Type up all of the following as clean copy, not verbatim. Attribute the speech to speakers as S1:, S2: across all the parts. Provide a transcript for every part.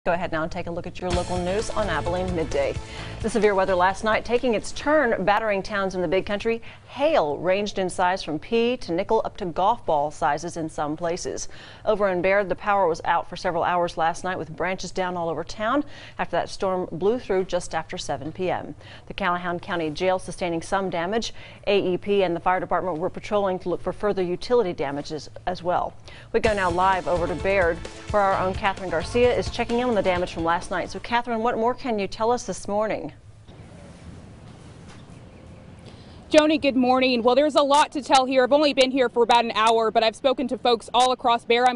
S1: Go ahead now and take a look at your local news on Abilene Midday. The severe weather last night taking its turn, battering towns in the Big Country. Hail ranged in size from pea to nickel up to golf ball sizes in some places. Over in Baird, the power was out for several hours last night with branches down all over town after that storm blew through just after 7 p.m. The Callahan County Jail sustaining some damage. AEP and the fire department were patrolling to look for further utility damages as well. We go now live over to Baird, where our own Catherine Garcia is checking in on the damage from last night. So Catherine, what more can you tell us this morning?
S2: Joni, good morning. Well, there's a lot to tell here. I've only been here for about an hour, but I've spoken to folks all across Baird.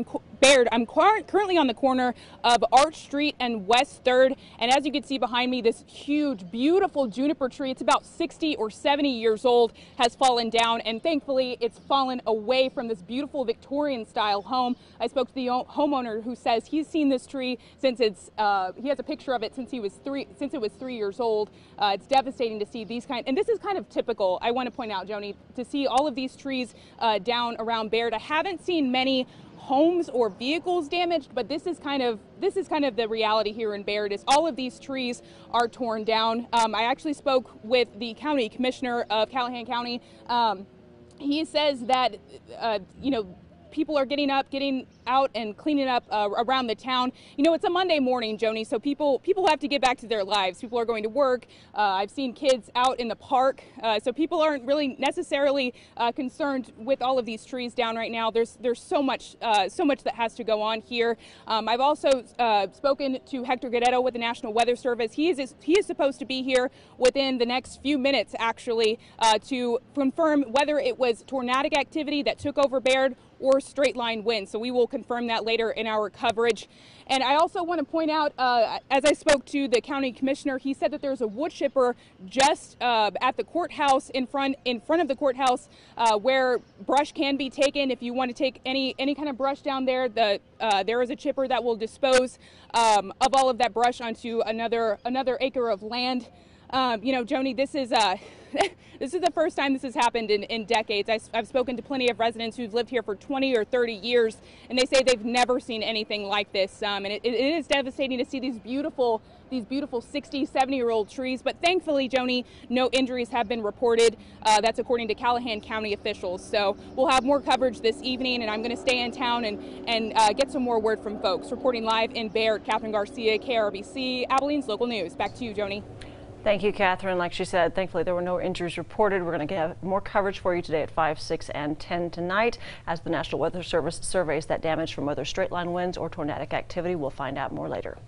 S2: I'm currently on the corner of Arch Street and West 3rd. And as you can see behind me, this huge, beautiful juniper tree, it's about 60 or 70 years old, has fallen down. And thankfully, it's fallen away from this beautiful Victorian style home. I spoke to the homeowner who says he's seen this tree since he has a picture of it since it was 3 years old. It's devastating to see these and this is kind of typical. I want to point out, Joni, to see all of these trees down around Baird. I haven't seen many homes or vehicles damaged, but this is kind of the reality here in Baird. Is all of these trees are torn down. I actually spoke with the county commissioner of Callahan County. He says that people are getting out and cleaning up around the town. You know, it's a Monday morning, Joni, so people have to get back to their lives. People are going to work. I've seen kids out in the park, so people aren't really necessarily concerned with all of these trees down right now. There's so much that has to go on here. I've also spoken to Hector Guerrero with the National Weather Service. He is supposed to be here within the next few minutes, actually, to confirm whether it was tornadic activity that took over Baird or straight line winds. So we will confirm that later in our coverage. And I also want to point out, as I spoke to the county commissioner, he said that there's a wood chipper just at the courthouse in front of the courthouse where brush can be taken. If you want to take any kind of brush down there, there is a chipper that will dispose of all of that brush onto another acre of land. Joni, this is this is the first time this has happened in decades. I've spoken to plenty of residents who've lived here for 20 or 30 years, and they say they've never seen anything like this. And it is devastating to see these beautiful 60, 70-year-old trees. But thankfully, Joni, no injuries have been reported. That's according to Callahan County officials. So we'll have more coverage this evening, and I'm going to stay in town and get some more word from folks. Reporting live in Baird, Catherine Garcia, KRBC, Abilene's local news. Back to you, Joni.
S1: Thank you, Catherine. Like she said, thankfully there were no injuries reported. We're going to get more coverage for you today at 5, 6, and 10 tonight as the National Weather Service surveys that damage from whether straight line winds or tornadic activity. We'll find out more later.